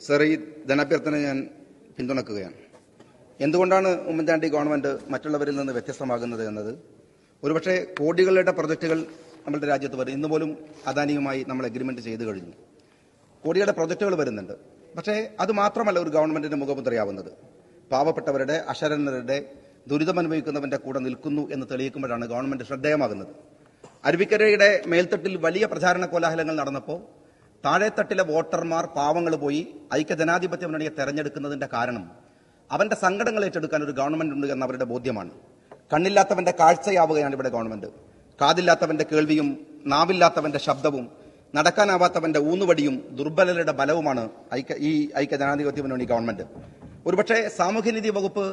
Sir, ഈ ധനാഭ്യർത്ഥന ഞാൻ പിന്തുണക്കുകയാണ്. എന്തുകൊണ്ടാണ് ഉമ്മൻചാണ്ടി ഗവൺമെന്റ് മറ്റുള്ളവരിൽ നിന്ന് വ്യത്യസ്തമാകുന്നത് എന്നത്, ഒരുപക്ഷെ കോടികളുടെ പ്രൊജക്ടുകൾ നമ്മുടെ രാജ്യത്ത് വരും. ഇന്ന് പോലും അദാനിയുമായി നമ്മൾ എഗ്രിമെന്റ് ചെയ്തു കഴിഞ്ഞു. കോടിയുടെ പ്രൊജക്ടുകൾ വരുന്നുണ്ട്. പക്ഷേ അത് മാത്രമല്ല ഒരു ഗവൺമെന്റിന്റെ മുഖമുദ്രയാവുന്നത്. പാവപ്പെട്ടവരുടെ, അശരണരുടെ, ദുരിതമനുഭവിക്കുന്നവന്റെ കൂടെ നിൽക്കുന്നു എന്ന് തെളിയിക്കുമ്പോഴാണ് ഗവൺമെന്റ് ശ്രദ്ധേയമാകുന്നത്. അരുവിക്കരയുടെ മേൽത്തട്ടിൽ വലിയ പ്രചാരണ കോലാഹലങ്ങൾ നടന്നപ്പോൾ താഴെത്തട്ടിലെ വോട്ടർമാർ, പാവങ്ങൾ പോയി ഐക്യജനാധിപത്യ മുന്നണിയെ തെരഞ്ഞെടുക്കുന്നതിന്റെ കാരണം അവന്റെ സങ്കടങ്ങൾ ഏറ്റെടുക്കാൻ ഒരു ഗവൺമെന്റ് ഉണ്ട് എന്ന അവരുടെ ബോധ്യമാണ്. കണ്ണില്ലാത്തവന്റെ കാഴ്ചയാവുകയാണ് ഇവിടെ ഗവൺമെന്റ്. കാതില്ലാത്തവന്റെ കേൾവിയും നാവില്ലാത്തവന്റെ ശബ്ദവും നടക്കാനാവാത്തവന്റെ ഊന്നുവടിയും ദുർബലരുടെ ബലവുമാണ് ഈ ഐക്യജനാധിപത്യ മുന്നണി ഗവൺമെന്റ്. ഒരുപക്ഷെ സാമൂഹ്യനീതി വകുപ്പ്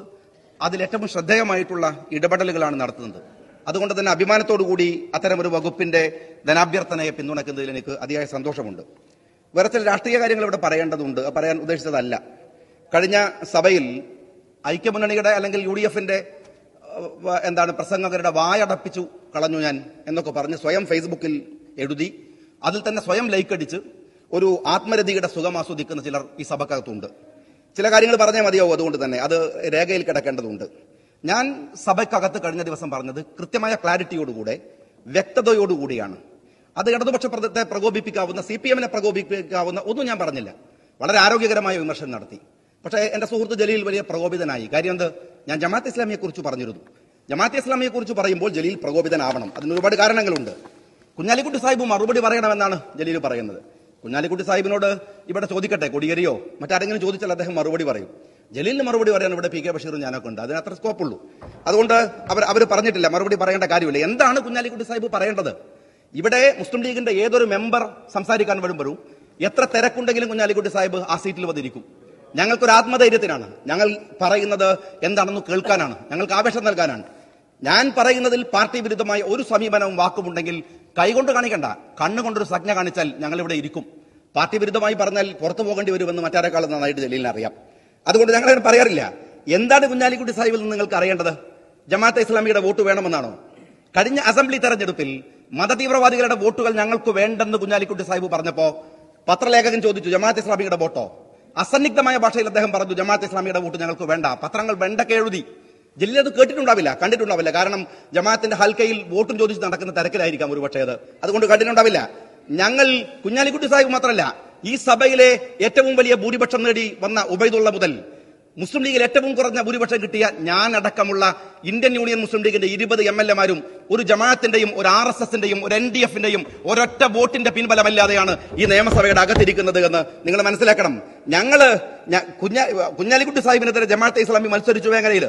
അതിലേറ്റവും ശ്രദ്ധേയമായിട്ടുള്ള ഇടപെടലുകളാണ് നടത്തുന്നത്. അതുകൊണ്ട് തന്നെ അഭിമാനത്തോടുകൂടി അത്തരമൊരു വകുപ്പിന്റെ ധനാഭ്യർത്ഥനയെ പിന്തുണയ്ക്കുന്നതിൽ എനിക്ക് അതിയായ സന്തോഷമുണ്ട്. വേറെ ചില രാഷ്ട്രീയ കാര്യങ്ങൾ ഇവിടെ പറയേണ്ടതുണ്ട്, പറയാൻ ഉദ്ദേശിച്ചതല്ല. കഴിഞ്ഞ സഭയിൽ ഐക്യമുന്നണിയുടെ അല്ലെങ്കിൽ UDFന്റെ പ്രസംഗകരുടെ വായടപ്പിച്ചു കളഞ്ഞു ഞാൻ എന്നൊക്കെ പറഞ്ഞ് സ്വയം ഫേസ്ബുക്കിൽ എഴുതി, അതിൽ തന്നെ സ്വയം ലൈക്കടിച്ച് ഒരു ആത്മരതിയുടെ സുഖം ആസ്വദിക്കുന്ന ചിലർ ഈ സഭക്കകത്തുണ്ട്. ചില കാര്യങ്ങൾ പറഞ്ഞാൽ മതിയാവും, അതുകൊണ്ട് തന്നെ അത് രേഖയിൽ കിടക്കേണ്ടതുണ്ട്. ഞാൻ സഭയ്ക്കകത്ത് കഴിഞ്ഞ ദിവസം പറഞ്ഞത് കൃത്യമായ ക്ലാരിറ്റിയോടുകൂടെ, വ്യക്തതയോടുകൂടിയാണ്. അത് ഇടതുപക്ഷത്തെ പ്രകോപിപ്പിക്കാവുന്ന, CPMനെ പ്രകോപിപ്പിക്കാവുന്ന ഒന്നും ഞാൻ പറഞ്ഞില്ല. വളരെ ആരോഗ്യകരമായ വിമർശനം നടത്തി. പക്ഷേ എന്റെ സുഹൃത്ത് ജലീൽ വലിയ പ്രകോപിതനായി. കാര്യം എന്ത്? ഞാൻ ജമാഅത്തെ ഇസ്ലാമിയെ കുറിച്ച് പറഞ്ഞിരുന്നു. ജമാഅത്തെ ഇസ്ലാമിയെ കുറിച്ച് പറയുമ്പോൾ ജലീൽ പ്രകോപിതനാവണം. അതിന് ഒരുപാട് കാരണങ്ങളുണ്ട്. കുഞ്ഞാലിക്കുട്ടി സാഹിബ് മറുപടി പറയണമെന്നാണ് ജലീൽ പറയുന്നത്. കുഞ്ഞാലിക്കുട്ടി സാഹിബിനോട് ഇവിടെ ചോദിക്കട്ടെ, കൊടിയേരിയോ മറ്റാരെങ്കിലും ചോദിച്ചാൽ അദ്ദേഹം മറുപടി പറയും. ജലീലിന് മറുപടി പറയാൻ ഇവിടെ PK ബഷീറും ഞാനൊക്കെ ഉണ്ട്. അതിന് അത്ര സ്കോപ്പുള്ളൂ. അതുകൊണ്ട് അവർ പറഞ്ഞിട്ടില്ല, മറുപടി പറയേണ്ട കാര്യമില്ല. എന്താണ് കുഞ്ഞാലിക്കുട്ടി സാഹിബ് പറയേണ്ടത്? ഇവിടെ മുസ്ലിം ലീഗിന്റെ ഏതൊരു മെമ്പർ സംസാരിക്കാൻ വരുമ്പോഴും എത്ര തിരക്കുണ്ടെങ്കിലും കുഞ്ഞാലിക്കുട്ടി സാഹിബ് ആ സീറ്റിൽ വന്നിരിക്കും. ഞങ്ങൾക്കൊരു ആത്മധൈര്യത്തിനാണ്. ഞങ്ങൾ പറയുന്നത് എന്താണെന്ന് കേൾക്കാനാണ്, ഞങ്ങൾക്ക് ആവേശം നൽകാനാണ്. ഞാൻ പറയുന്നതിൽ പാർട്ടി വിരുദ്ധമായ ഒരു സമീപനവും വാക്കുമുണ്ടെങ്കിൽ കൈകൊണ്ട് കാണിക്കണ്ട, കണ്ണുകൊണ്ടൊരു സംജ്ഞ കാണിച്ചാൽ ഞങ്ങൾ ഇവിടെ ഇരിക്കും. പാർട്ടി വിരുദ്ധമായി പറഞ്ഞാൽ പുറത്തു പോകേണ്ടി വരുമെന്ന് മറ്റാരെക്കാളും നന്നായിട്ട് ജലീലിന് അറിയാം. അതുകൊണ്ട് ഞങ്ങൾ പറയാറില്ല. എന്താണ് കുഞ്ഞാലിക്കുട്ടി സാഹിബിൽ നിന്ന് നിങ്ങൾക്ക് അറിയേണ്ടത്? ജമാഅത്തെ ഇസ്ലാമിയുടെ വോട്ട് വേണമെന്നാണോ? കഴിഞ്ഞ അസംബ്ലി തെരഞ്ഞെടുപ്പിൽ മതതീവ്രവാദികളുടെ വോട്ടുകൾ ഞങ്ങൾക്ക് വേണ്ടെന്ന് കുഞ്ഞാലിക്കുട്ടി സാഹിബ് പറഞ്ഞപ്പോ പത്രലേഖകൻ ചോദിച്ചു, ജമാഅത്തെ ഇസ്ലാമിയുടെ വോട്ടോ? അസന്നിഗ്ധമായ ഭാഷയിൽ അദ്ദേഹം പറഞ്ഞു, ജമാഅത്തെ ഇസ്ലാമിയുടെ വോട്ട് ഞങ്ങൾക്ക് വേണ്ട. പത്രങ്ങൾ വെണ്ടൊക്കെ എഴുതി. ജലീൽ അത് കേട്ടിട്ടുണ്ടാവില്ല, കണ്ടിട്ടുണ്ടാവില്ല. കാരണം ജമാഅത്തിന്റെ ഹൽക്കയിൽ വോട്ടും ചോദിച്ച് നടക്കുന്ന തിരക്കിലായിരിക്കാം ഒരുപക്ഷേ അത്. അതുകൊണ്ട് കണ്ടിട്ടുണ്ടാവില്ല. ഞങ്ങൾ കുഞ്ഞാലിക്കുട്ടി സാഹിബ് മാത്രമല്ല, ഈ സഭയിലെ ഏറ്റവും വലിയ ഭൂരിപക്ഷം നേടി വന്ന ഉബൈദുള്ള മുതൽ മുസ്ലിം ലീഗിൽ ഏറ്റവും കുറഞ്ഞ ഭൂരിപക്ഷം കിട്ടിയ ഞാൻ അടക്കമുള്ള ഇന്ത്യൻ യൂണിയൻ മുസ്ലിം ലീഗിന്റെ 20 MLA-മാരും ഒരു ജമാഅത്തിന്റെയും ഒരു RSSന്റെയും ഒരു NDFന്റെയും ഒരൊറ്റ വോട്ടിന്റെ പിൻബലമല്ലാതെയാണ് ഈ നിയമസഭയുടെ അകത്തിരിക്കുന്നത് എന്ന് നിങ്ങൾ മനസ്സിലാക്കണം. കുഞ്ഞാലിക്കുട്ടി സാഹിബിനെതിരെ ജമാഅത്തെ ഇസ്ലാമി മത്സരിച്ചു വേങ്ങരയിൽ.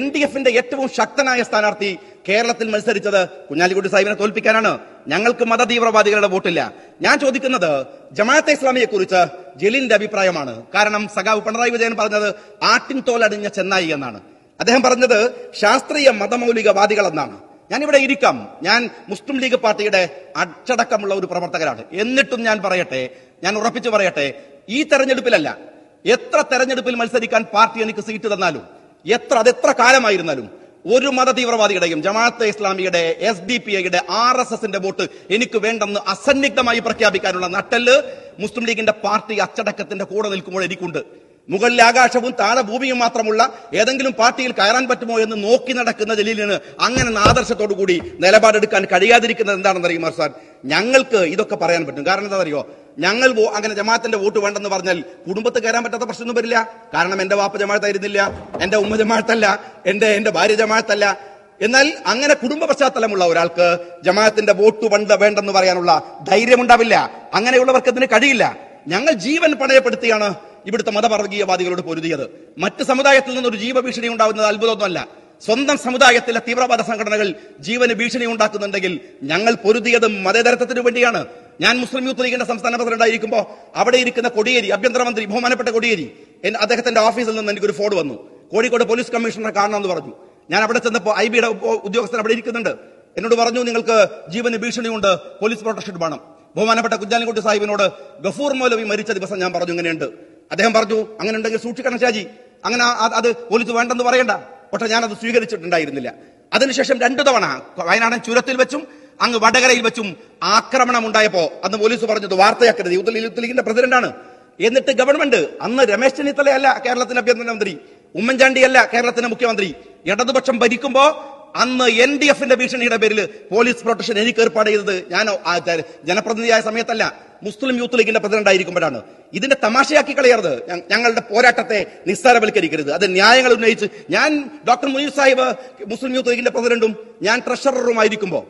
NDFന്റെ ഏറ്റവും ശക്തനായ സ്ഥാനാർത്ഥി കേരളത്തിൽ മത്സരിച്ചത് കുഞ്ഞാലിക്കുട്ടി സാഹിബിനെ തോൽപ്പിക്കാനാണ്. ഞങ്ങൾക്ക് മതതീവ്രവാദികളുടെ വോട്ടില്ല. ഞാൻ ചോദിക്കുന്നത് ജമാഅത്തെ ഇസ്ലാമിയെ കുറിച്ച് ജലീലിന്റെ അഭിപ്രായമാണ്. കാരണം സഖാവ് പിണറായി വിജയൻ പറഞ്ഞത് ആട്ടിൻ തോലടിഞ്ഞ ചെന്നായി എന്നാണ്. അദ്ദേഹം പറഞ്ഞത് ശാസ്ത്രീയ മതമൗലികവാദികൾ എന്നാണ്. ഞാനിവിടെ ഇരിക്കാം, ഞാൻ മുസ്ലിം ലീഗ് പാർട്ടിയുടെ അച്ചടക്കമുള്ള ഒരു പ്രവർത്തകരാണ്. എന്നിട്ടും ഞാൻ പറയട്ടെ, ഞാൻ ഉറപ്പിച്ചു പറയട്ടെ, ഈ തെരഞ്ഞെടുപ്പിലല്ല, എത്ര തെരഞ്ഞെടുപ്പിൽ മത്സരിക്കാൻ പാർട്ടി എനിക്ക് സീറ്റ് തന്നാലും, അതെത്ര കാലമായിരുന്നാലും, ഒരു മതതീവ്രവാദിയുടെയും ജമാഅത്തെ ഇസ്ലാമിയുടെ SDPIയുടെ RSSന്റെ വോട്ട് എനിക്ക് വേണ്ടെന്ന് അസന്നിഗ്ധമായി പ്രഖ്യാപിക്കാനുള്ള നട്ടെല്ല് മുസ്ലിം ലീഗിന്റെ പാർട്ടി അച്ചടക്കത്തിന്റെ കൂടെ നിൽക്കുമ്പോൾ എനിക്കുണ്ട്. മുകളിൽ ആകാശവും താഴെ ഭൂമിയും മാത്രമുള്ള ഏതെങ്കിലും പാർട്ടിയിൽ കയറാൻ പറ്റുമോ എന്ന് നോക്കി നടക്കുന്ന ജലീലിന് അങ്ങനെ ആദർശത്തോടു കൂടി നിലപാടെടുക്കാൻ കഴിയാതിരിക്കുന്നത് എന്താണെന്ന് അറിയുമോ സാർ? ഞങ്ങൾക്ക് ഇതൊക്കെ പറയാൻ പറ്റും. കാരണം എന്താ അറിയോ? ഞങ്ങൾ അങ്ങനെ ജമാഅത്തിന്റെ വോട്ട് വേണ്ടെന്ന് പറഞ്ഞാൽ കുടുംബത്ത് കയറാൻ പറ്റാത്ത പ്രശ്നമൊന്നും വരില്ല. കാരണം എന്റെ വാപ്പ ജമാഅത്തായിരുന്നില്ല, എന്റെ ഉമ്മ ജമാഅത്തല്ല, എന്റെ ഭാര്യ ജമാഅത്തല്ല. എന്നാൽ അങ്ങനെ കുടുംബ പശ്ചാത്തലമുള്ള ഒരാൾക്ക് ജമാഅത്തിന്റെ വോട്ട് വേണ്ടെന്ന് പറയാനുള്ള ധൈര്യമുണ്ടാവില്ല. അങ്ങനെയുള്ളവർക്ക് അതിന് കഴിയില്ല. ഞങ്ങൾ ജീവൻ പണയപ്പെടുത്തിയാണ് ഇവിടുത്തെ മതവർഗീയവാദികളോട് പൊരുതിയത്. മറ്റ് സമുദായത്തിൽ നിന്നൊരു ജീവഭീഷണി ഉണ്ടാവുന്നത് അത്ഭുതമൊന്നുമല്ല. സ്വന്തം സമുദായത്തിലെ തീവ്രവാദ സംഘടനകൾ ജീവന് ഭീഷണി ഉണ്ടാക്കുന്നുണ്ടെങ്കിൽ ഞങ്ങൾ പൊരുതിയത് മതേതരത്വത്തിന് വേണ്ടിയാണ്. ഞാൻ മുസ്ലിം യൂത്ത് ലീഗിന്റെ സംസ്ഥാന പ്രസിഡന്റായിരിക്കുമ്പോൾ അവിടെ ഇരിക്കുന്ന കൊടിയേരി, ആഭ്യന്തരമന്ത്രി ബഹുമാനപ്പെട്ട കൊടിയേരി, അദ്ദേഹത്തിന്റെ ഓഫീസിൽ നിന്ന് എനിക്കൊരു ഫോൺ വന്നു. കോഴിക്കോട് പോലീസ് കമ്മീഷണറെ കാണണമെന്ന് പറഞ്ഞു. ഞാൻ അവിടെ ചെന്നപ്പോൾ IBയുടെ ഉദ്യോഗസ്ഥൻ അവിടെ ഇരിക്കുന്നുണ്ട്. എന്നോട് പറഞ്ഞു, നിങ്ങൾക്ക് ജീവന് ഭീഷണിയുണ്ട്, പോലീസ് പ്രൊട്ടക്ഷൻ വേണം. ബഹുമാനപ്പെട്ട കുഞ്ഞാലിക്കുട്ടി സാഹിബിനോട് ഗഫൂർ മൗലവി മരിച്ച ദിവസം ഞാൻ പറഞ്ഞു ഇങ്ങനെയുണ്ട്. അദ്ദേഹം പറഞ്ഞു, അങ്ങനെ ഉണ്ടെങ്കിൽ സൂക്ഷിക്കണം ഷാജി, അങ്ങനെ അത് പോലീസ് വേണ്ടെന്ന് പറയണ്ട. പക്ഷെ ഞാനത് സ്വീകരിച്ചിട്ടുണ്ടായിരുന്നില്ല. അതിനുശേഷം 2 തവണ വയനാടൻ ചുരത്തിൽ വെച്ചും അങ്ങ് വടകരയിൽ വെച്ചും ആക്രമണം ഉണ്ടായപ്പോ അന്ന് പോലീസ് പറഞ്ഞത് വാർത്തയാക്കരുത്. യൂത്ത് ലീഗിന്റെ പ്രസിഡന്റാണ്. എന്നിട്ട് ഗവൺമെന്റ് അന്ന് രമേശ് ചെന്നിത്തലയല്ല കേരളത്തിന്റെ ആഭ്യന്തരമന്ത്രി, ഉമ്മൻചാണ്ടിയല്ല കേരളത്തിന്റെ മുഖ്യമന്ത്രി, ഇടതുപക്ഷം ഭരിക്കുമ്പോ അന്ന് NDF-ന്റെ ഭീഷണിയുടെ പേരിൽ പോലീസ് പ്രൊട്ടക്ഷൻ എനിക്ക് ഏർപ്പാട് ചെയ്തത് ഞാൻ ജനപ്രതിനിധിയായ സമയത്തല്ല, മുസ്ലിം യൂത്ത് ലീഗിന്റെ പ്രസിഡന്റ് ആയിരിക്കുമ്പോഴാണ്. ഇതിന്റെ തമാശയാക്കി കളയരുത്, ഞങ്ങളുടെ പോരാട്ടത്തെ നിസ്സാരവൽക്കരിക്കരുത്. അത് ന്യായങ്ങൾ ഉന്നയിച്ച് ഞാൻ ഡോക്ടർ മുനീർ സാഹിബ് മുസ്ലിം യൂത്ത് ലീഗിന്റെ പ്രസിഡന്റും ഞാൻ ട്രഷററുമായിരിക്കുമ്പോൾ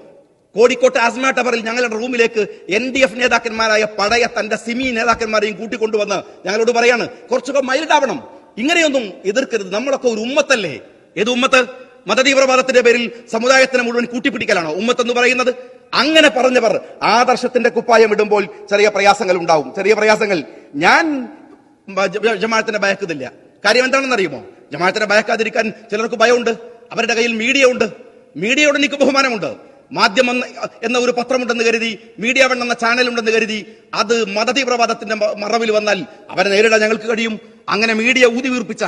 കോഴിക്കോട്ട് ആസ്മ ടവറിൽ ഞങ്ങളുടെ റൂമിലേക്ക് NDF നേതാക്കന്മാരായ പഴയ തന്റെ സിമി നേതാക്കന്മാരെയും കൂട്ടിക്കൊണ്ടുവന്ന് ഞങ്ങളോട് പറയാണ്, കുറച്ചൊക്കെ മൈൽഡാവണം, ഇങ്ങനെയൊന്നും എതിർക്കരുത്, നമ്മളൊക്കെ ഒരു ഉമ്മത്തല്ലേ. ഏത് ഉമ്മത്ത്? മതതീവ്രവാദത്തിന്റെ പേരിൽ സമുദായത്തിനെ മുഴുവൻ കൂട്ടിപ്പിടിക്കലാണോ ഉമ്മത്ത് എന്ന് പറയുന്നത്? അങ്ങനെ പറഞ്ഞവർ ആദർശത്തിന്റെ കുപ്പായം ഇടുമ്പോൾ ചെറിയ പ്രയാസങ്ങൾ ഉണ്ടാവും, ചെറിയ പ്രയാസങ്ങൾ. ഞാൻ ജമാഅത്തിനെ ഭയക്കുന്നില്ല. കാര്യം എന്താണെന്ന് അറിയുമോ? ജമാഅത്തിനെ ഭയക്കാതിരിക്കാൻ ചിലർക്ക് ഭയമുണ്ട്. അവരുടെ കയ്യിൽ മീഡിയ ഉണ്ട്. മീഡിയയോട് എനിക്ക് ബഹുമാനമുണ്ട്. മാധ്യമം എന്ന ഒരു പത്രമുണ്ടെന്ന് കരുതി, മീഡിയ വൺ എന്ന ചാനൽ ഉണ്ടെന്ന് കരുതി അത് മതതീവ്രവാദത്തിന്റെ മറവിൽ വന്നാൽ അവരെ നേരിടാൻ ഞങ്ങൾക്ക് കഴിയും. അങ്ങനെ മീഡിയ ഊതി വീർപ്പിച്ച,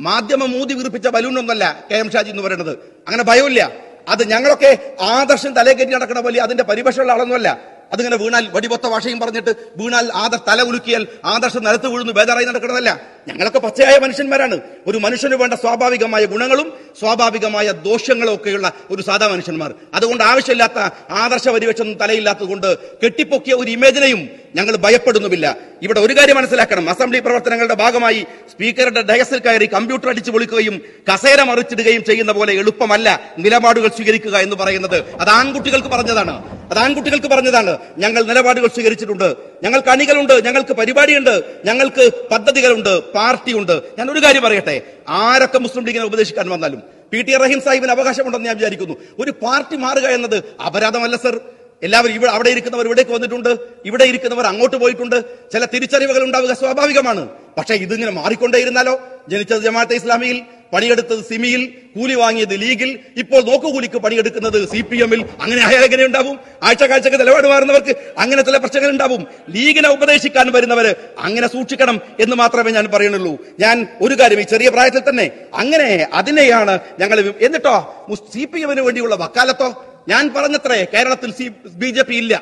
മാധ്യമം ഊതി വീർപ്പിച്ച ബലൂണൊന്നല്ല KM ഷാജി എന്ന് പറയുന്നത്. അങ്ങനെ ഭയമില്ല. അത് ഞങ്ങളൊക്കെ ആദർശം തലേ കയറ്റി നടക്കണ പോലെ അതിന്റെ പരിഭാഷയുള്ള ആളൊന്നുമല്ല. അതിങ്ങനെ വീണാൽ വടിപൊത്ത ഭാഷയും പറഞ്ഞിട്ട് വീണാൽ തല ഉലുക്കിയാൽ ആദർശം നിലത്ത് വീഴുന്നു ബേജാറായി നടക്കണതല്ല. ഞങ്ങളൊക്കെ പച്ചയായ മനുഷ്യന്മാരാണ്. ഒരു മനുഷ്യന് വേണ്ട സ്വാഭാവികമായ ഗുണങ്ങളും സ്വാഭാവികമായ ദോഷങ്ങളും ഒക്കെയുള്ള ഒരു സാധാ മനുഷ്യന്മാർ. അതുകൊണ്ട് ആവശ്യമില്ലാത്ത ആദർശ പരിവേഷമൊന്നും തലയില്ലാത്തത് കൊണ്ട് കെട്ടിപ്പൊക്കിയ ഒരു ഇമേജിനെയും ഞങ്ങൾ ഭയപ്പെടുന്നുമില്ല. ഇവിടെ ഒരു കാര്യം മനസ്സിലാക്കണം, അസംബ്ലി പ്രവർത്തനങ്ങളുടെ ഭാഗമായി സ്പീക്കറുടെ ഡയസിൽ കയറി കമ്പ്യൂട്ടർ അടിച്ചു പൊളിക്കുകയും കസേര മറിച്ചിടുകയും ചെയ്യുന്ന പോലെ എളുപ്പമല്ല നിലപാടുകൾ സ്വീകരിക്കുക എന്ന് പറയുന്നത്. അത് ആൺകുട്ടികൾക്ക് പറഞ്ഞതാണ്. ഞങ്ങൾ നിലപാടുകൾ സ്വീകരിച്ചിട്ടുണ്ട്. ഞങ്ങൾക്ക് അണികളുണ്ട്, ഞങ്ങൾക്ക് പരിപാടിയുണ്ട്, ഞങ്ങൾക്ക് പദ്ധതികളുണ്ട്, പാർട്ടിയുണ്ട്. ഞാൻ ഒരു കാര്യം പറയട്ടെ, ആരൊക്കെ മുസ്ലിം ലീഗിനെ ഉപദേശിക്കാൻ വന്നാലും PT റഹീം സാഹിബിന് അവകാശമുണ്ടെന്ന് ഞാൻ വിചാരിക്കുന്നു. ഒരു പാർട്ടി മാറുക എന്നത് അപരാധമല്ല സർ. എല്ലാവരും അവിടെ ഇരിക്കുന്നവർ ഇവിടേക്ക് വന്നിട്ടുണ്ട്, ഇവിടെ ഇരിക്കുന്നവർ അങ്ങോട്ട് പോയിട്ടുണ്ട്. ചില തിരിച്ചറിവുകൾ ഉണ്ടാവുക സ്വാഭാവികമാണ്. പക്ഷേ ഇതിങ്ങനെ മാറിക്കൊണ്ടേയിരുന്നാലോ? ജനിച്ചത് ജമാഅത്തെ ഇസ്ലാമിയിൽ, പണിയെടുത്തത് സിമിയിൽ, കൂലി വാങ്ങിയത് ലീഗിൽ, ഇപ്പോൾ നോക്കുകൂലിക്ക് പണിയെടുക്കുന്നത് CPM-ൽ. അങ്ങനെ ആയാൽ എങ്ങനെ ഉണ്ടാവും? ആഴ്ചക്കാഴ്ചക്ക് നിലപാട് മാറുന്നവർക്ക് അങ്ങനെ ചില പ്രശ്നങ്ങൾ ഉണ്ടാവും. ലീഗിനെ ഉപദേശിക്കാൻ വരുന്നവര് അങ്ങനെ സൂക്ഷിക്കണം എന്ന് മാത്രമേ ഞാൻ പറയുന്നുള്ളൂ. ഞാൻ ഒരു കാര്യം, ഈ ചെറിയ പ്രായത്തിൽ തന്നെ അങ്ങനെ അതിനെയാണ് ഞങ്ങൾ. എന്നിട്ടോ CPM-ന് വേണ്ടിയുള്ള വക്കാലത്തോ? ഞാൻ പറഞ്ഞത്രേ കേരളത്തിൽ BJP ഇല്ല,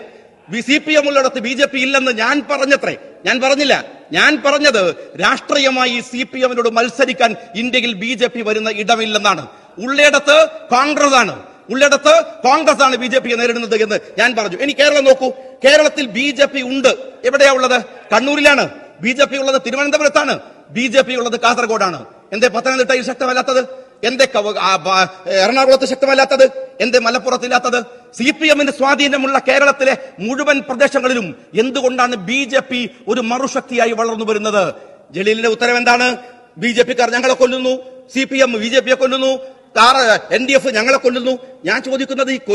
CPM ഉള്ളിടത്ത് BJP ഇല്ലെന്ന് ഞാൻ പറഞ്ഞത്രേ. ഞാൻ പറഞ്ഞില്ല. ഞാൻ പറഞ്ഞത് രാഷ്ട്രീയമായി CPM-നോട് മത്സരിക്കാൻ ഇന്ത്യയിൽ BJP വരുന്ന ഇടമില്ലെന്നാണ്. ഉള്ളിടത്ത് കോൺഗ്രസ് ആണ്, BJP-യെ നേരിടുന്നത് എന്ന് ഞാൻ പറഞ്ഞു. ഇനി കേരളം നോക്കൂ. കേരളത്തിൽ BJP ഉണ്ട്. എവിടെയാ ഉള്ളത്? കണ്ണൂരിലാണ്. BJP ഉള്ളത് തിരുവനന്തപുരത്താണ്. BJP ഉള്ളത് കാസർഗോഡാണ്. എന്തേ പത്തനംതിട്ടയിൽ ശക്തമല്ലാത്തത്? എന്തേ എറണാകുളത്ത് ശക്തമല്ലാത്തത്? എന്തേ മലപ്പുറത്തില്ലാത്തത്? CPM-ന്റെ സ്വാധീനമുള്ള കേരളത്തിലെ മുഴുവൻ പ്രദേശങ്ങളിലും എന്തുകൊണ്ടാണ് BJP ഒരു മറുശക്തിയായി വളർന്നു വരുന്നത്? ജലീലിന്റെ ഉത്തരവ് എന്താണ്? BJP-ക്കാർ ഞങ്ങളെ കൊല്ലുന്നു, CPM BJP-യെ കൊല്ലുന്നു, NDF ഞങ്ങളെ കൊല്ലുന്നു. ഞാൻ ചോദിക്കുന്നത്, ഈ